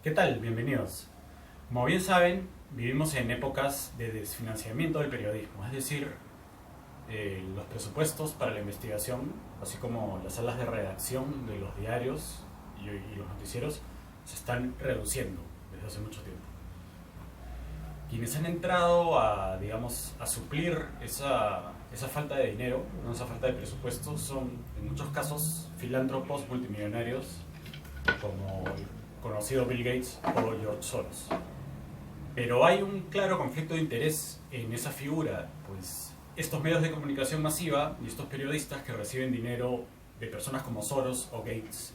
¿Qué tal? Bienvenidos. Como bien saben, vivimos en épocas de desfinanciamiento del periodismo, es decir, los presupuestos para la investigación, así como las salas de redacción de los diarios y los noticieros, se están reduciendo desde hace mucho tiempo. Quienes han entrado a, digamos, a suplir esa falta de dinero, ¿no? Esa falta de presupuesto, son en muchos casos filántropos multimillonarios como el conocido Bill Gates o George Soros. Pero hay un claro conflicto de interés en esa figura, pues estos medios de comunicación masiva y estos periodistas que reciben dinero de personas como Soros o Gates,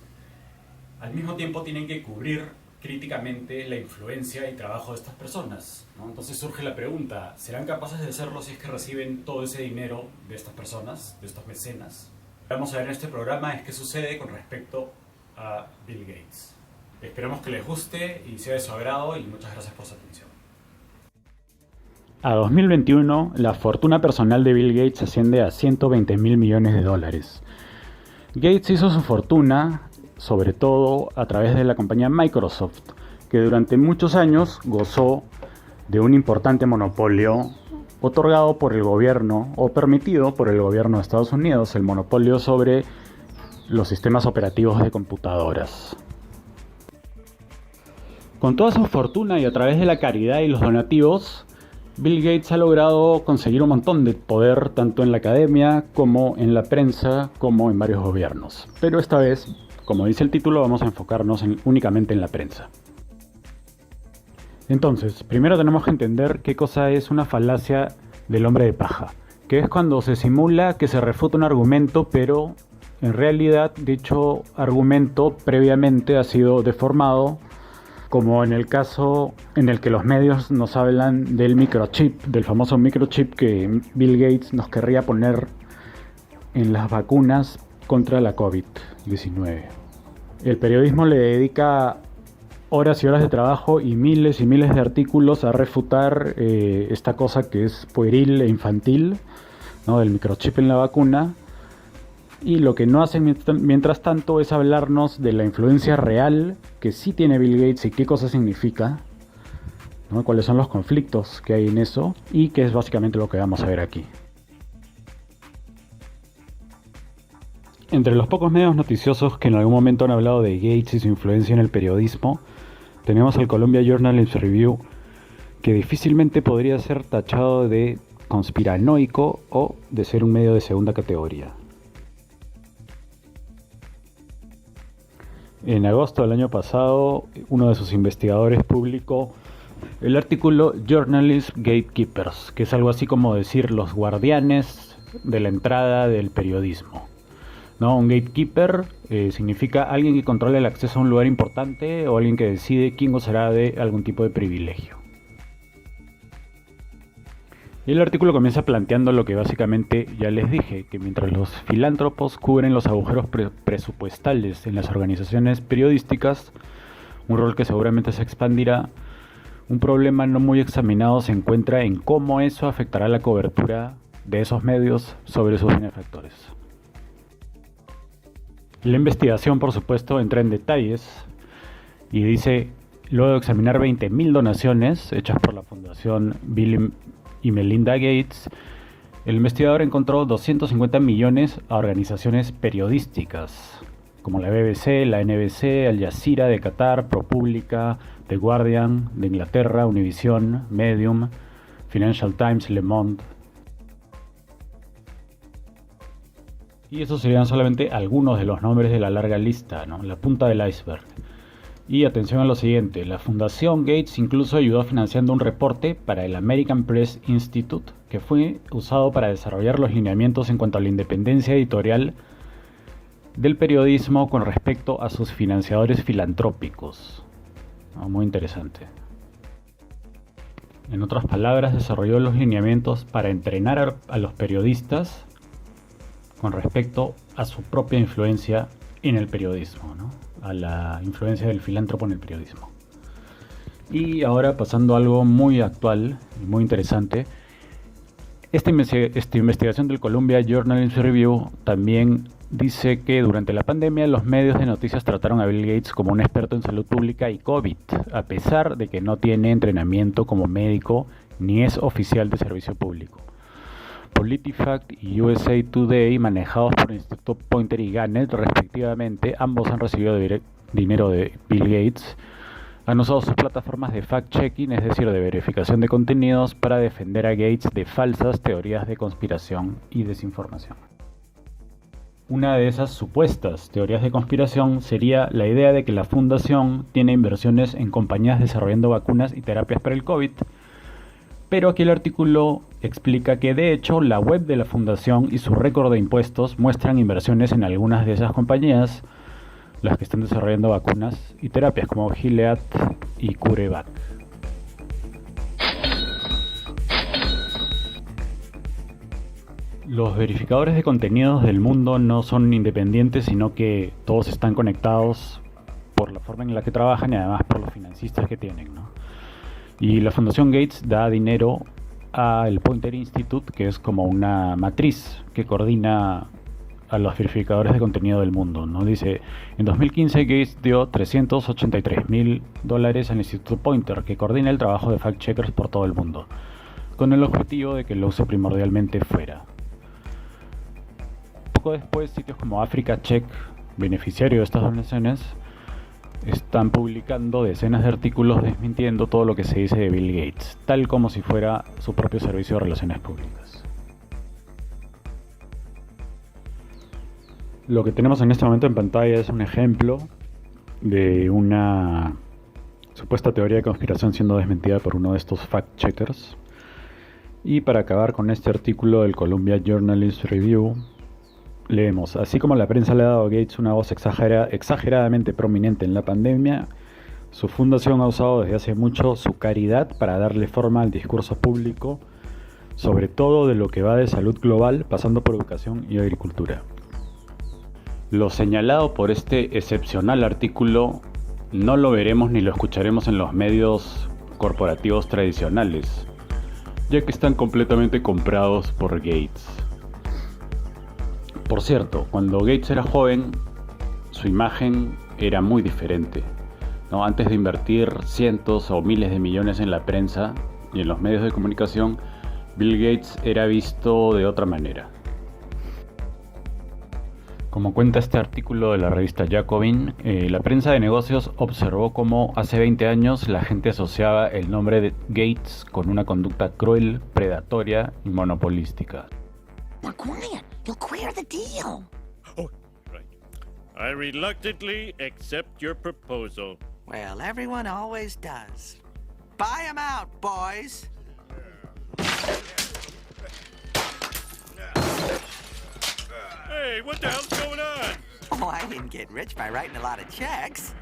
al mismo tiempo tienen que cubrir críticamente la influencia y trabajo de estas personas, ¿no? Entonces surge la pregunta, ¿serán capaces de hacerlo si es que reciben todo ese dinero de estas personas, de estos mecenas? Lo que vamos a ver en este programa es qué sucede con respecto a Bill Gates. Esperamos que les guste y sea de su agrado y muchas gracias por su atención. A 2021, la fortuna personal de Bill Gates asciende a 120 mil millones de dólares. Gates hizo su fortuna sobre todo a través de la compañía Microsoft, que durante muchos años gozó de un importante monopolio otorgado por el gobierno o permitido por el gobierno de Estados Unidos, el monopolio sobre los sistemas operativos de computadoras. Con toda su fortuna y a través de la caridad y los donativos, Bill Gates ha logrado conseguir un montón de poder tanto en la academia como en la prensa como en varios gobiernos. Pero esta vez, como dice el título, vamos a enfocarnos únicamente en la prensa. Entonces, primero tenemos que entender qué cosa es una falacia del hombre de paja, que es cuando se simula que se refuta un argumento, pero en realidad dicho argumento previamente ha sido deformado, como en el caso en el que los medios nos hablan del microchip, del famoso microchip que Bill Gates nos querría poner en las vacunas contra la COVID-19. El periodismo le dedica horas y horas de trabajo y miles de artículos a refutar esta cosa que es pueril e infantil, ¿no? Del microchip en la vacuna. Y lo que no hacen mientras tanto es hablarnos de la influencia real que sí tiene Bill Gates y qué cosa significa, ¿no? Cuáles son los conflictos que hay en eso y qué es básicamente lo que vamos a ver aquí. Entre los pocos medios noticiosos que en algún momento han hablado de Gates y su influencia en el periodismo, tenemos el Columbia Journalism Review, que difícilmente podría ser tachado de conspiranoico o de ser un medio de segunda categoría. En agosto del año pasado, uno de sus investigadores publicó el artículo Journalist Gatekeepers, que es algo así como decir los guardianes de la entrada del periodismo, ¿no? Un gatekeeper significa alguien que controla el acceso a un lugar importante o alguien que decide quién gozará de algún tipo de privilegio. Y el artículo comienza planteando lo que básicamente ya les dije, que mientras los filántropos cubren los agujeros presupuestales en las organizaciones periodísticas, un rol que seguramente se expandirá, un problema no muy examinado se encuentra en cómo eso afectará la cobertura de esos medios sobre sus benefactores. La investigación, por supuesto, entra en detalles y dice, luego de examinar 20.000 donaciones hechas por la Fundación Bill y Melinda Gates, el investigador encontró 250 millones a organizaciones periodísticas, como la BBC, la NBC, Al Jazeera de Qatar, ProPublica, The Guardian de Inglaterra, Univision, Medium, Financial Times, Le Monde. Y esos serían solamente algunos de los nombres de la larga lista, ¿no? La punta del iceberg. Y atención a lo siguiente, la Fundación Gates incluso ayudó financiando un reporte para el American Press Institute que fue usado para desarrollar los lineamientos en cuanto a la independencia editorial del periodismo con respecto a sus financiadores filantrópicos. Muy interesante. En otras palabras, desarrolló los lineamientos para entrenar a los periodistas con respecto a su propia influencia en el periodismo, ¿no? A la influencia del filántropo en el periodismo. Y ahora pasando a algo muy actual y muy interesante, esta investigación del Columbia Journalism Review también dice que durante la pandemia los medios de noticias trataron a Bill Gates como un experto en salud pública y COVID, a pesar de que no tiene entrenamiento como médico ni es oficial de servicio público. PolitiFact y USA Today, manejados por el Instituto Poynter y Gannett respectivamente, ambos han recibido dinero de Bill Gates. Han usado sus plataformas de fact-checking, es decir, de verificación de contenidos, para defender a Gates de falsas teorías de conspiración y desinformación. Una de esas supuestas teorías de conspiración sería la idea de que la fundación tiene inversiones en compañías desarrollando vacunas y terapias para el COVID. Pero aquí el artículo explica que de hecho la web de la fundación y su récord de impuestos muestran inversiones en algunas de esas compañías, las que están desarrollando vacunas y terapias como Gilead y CureVac. Los verificadores de contenidos del mundo no son independientes, sino que todos están conectados por la forma en la que trabajan y además por los financistas que tienen, ¿no? Y la Fundación Gates da dinero al Poynter Institute, que es como una matriz que coordina a los verificadores de contenido del mundo, ¿no? Dice, en 2015 Gates dio $383,000 al Instituto Poynter, que coordina el trabajo de fact-checkers por todo el mundo, con el objetivo de que lo use primordialmente fuera. Poco después, sitios como Africa Check, beneficiario de estas donaciones, están publicando decenas de artículos desmintiendo todo lo que se dice de Bill Gates, tal como si fuera su propio servicio de relaciones públicas. Lo que tenemos en este momento en pantalla es un ejemplo de una supuesta teoría de conspiración siendo desmentida por uno de estos fact-checkers. Y para acabar con este artículo del Columbia Journalist Review, leemos, así como la prensa le ha dado a Gates una voz exageradamente prominente en la pandemia, su fundación ha usado desde hace mucho su caridad para darle forma al discurso público, sobre todo de lo que va de salud global, pasando por educación y agricultura. Lo señalado por este excepcional artículo no lo veremos ni lo escucharemos en los medios corporativos tradicionales, ya que están completamente comprados por Gates. Por cierto, cuando Gates era joven, su imagen era muy diferente, ¿no? Antes de invertir cientos o miles de millones en la prensa y en los medios de comunicación, Bill Gates era visto de otra manera. Como cuenta este artículo de la revista Jacobin, la prensa de negocios observó cómo hace 20 años la gente asociaba el nombre de Gates con una conducta cruel, predatoria y monopolística. Now, quiet. You'll queer the deal. Oh, right. I reluctantly accept your proposal. Well, everyone always does. Buy 'em out, boys. Hey, what the hell's going on? Oh, I didn't get rich by writing a lot of checks.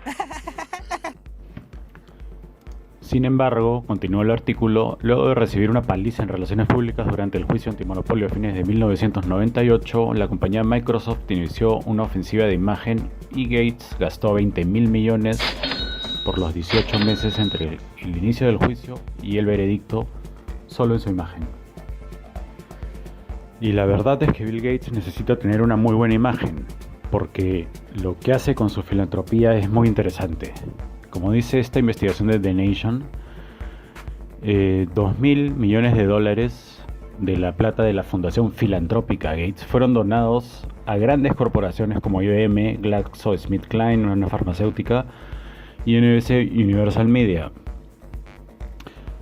Sin embargo, continuó el artículo, luego de recibir una paliza en relaciones públicas durante el juicio antimonopolio a fines de 1998, la compañía Microsoft inició una ofensiva de imagen y Gates gastó $20,000 millones por los 18 meses entre el inicio del juicio y el veredicto solo en su imagen. Y la verdad es que Bill Gates necesita tener una muy buena imagen, porque lo que hace con su filantropía es muy interesante. Como dice esta investigación de The Nation, $2,000 millones de la plata de la fundación filantrópica Gates fueron donados a grandes corporaciones como IBM, GlaxoSmithKline, una farmacéutica, y NBC Universal Media.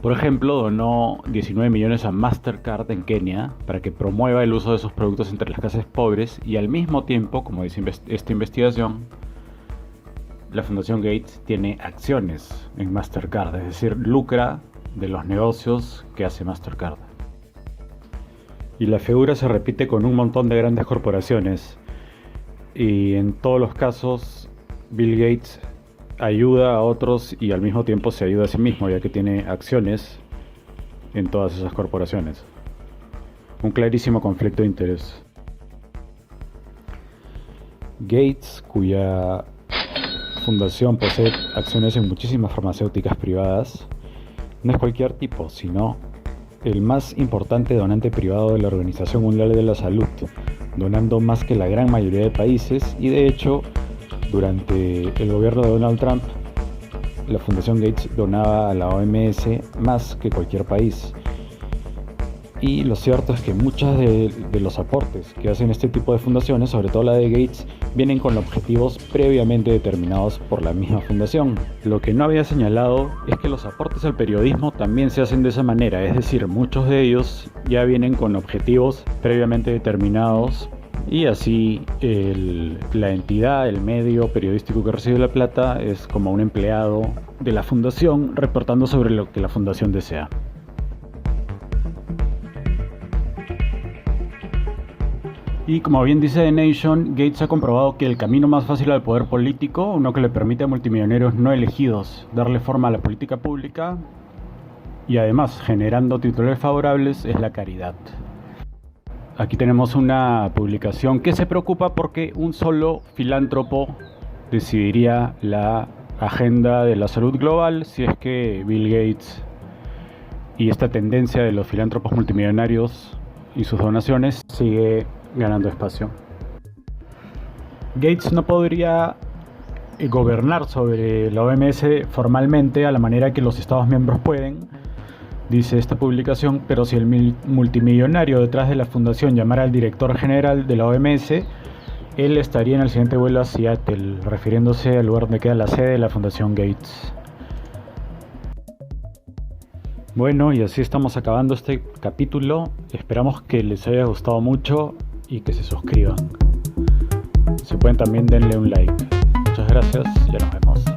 Por ejemplo, donó 19 millones a Mastercard en Kenia para que promueva el uso de sus productos entre las clases pobres y al mismo tiempo, como dice esta investigación, la Fundación Gates tiene acciones en Mastercard, es decir, lucra de los negocios que hace Mastercard. Y la figura se repite con un montón de grandes corporaciones. Y en todos los casos, Bill Gates ayuda a otros y al mismo tiempo se ayuda a sí mismo, ya que tiene acciones en todas esas corporaciones. Un clarísimo conflicto de interés. Gates, cuya fundación posee acciones en muchísimas farmacéuticas privadas, no es cualquier tipo, sino el más importante donante privado de la Organización Mundial de la Salud, donando más que la gran mayoría de países, y de hecho, durante el gobierno de Donald Trump, la Fundación Gates donaba a la OMS más que cualquier país. Y lo cierto es que muchos de los aportes que hacen este tipo de fundaciones, sobre todo la de Gates, vienen con objetivos previamente determinados por la misma fundación. Lo que no había señalado es que los aportes al periodismo también se hacen de esa manera, es decir, muchos de ellos ya vienen con objetivos previamente determinados, y así la entidad, el medio periodístico que recibe la plata es como un empleado de la fundación reportando sobre lo que la fundación desea. Y como bien dice The Nation, Gates ha comprobado que el camino más fácil al poder político, uno que le permite a multimillonarios no elegidos darle forma a la política pública y además generando titulares favorables, es la caridad. Aquí tenemos una publicación que se preocupa porque un solo filántropo decidiría la agenda de la salud global si es que Bill Gates y esta tendencia de los filántropos multimillonarios y sus donaciones sigue ganando espacio. Gates no podría gobernar sobre la OMS formalmente a la manera que los Estados miembros pueden, dice esta publicación, pero si el multimillonario detrás de la fundación llamara al director general de la OMS, él estaría en el siguiente vuelo a Seattle, refiriéndose al lugar donde queda la sede de la Fundación Gates. Bueno, y así estamos acabando este capítulo. Esperamos que les haya gustado mucho y que se suscriban. Si pueden también denle un like. Muchas gracias, ya nos vemos.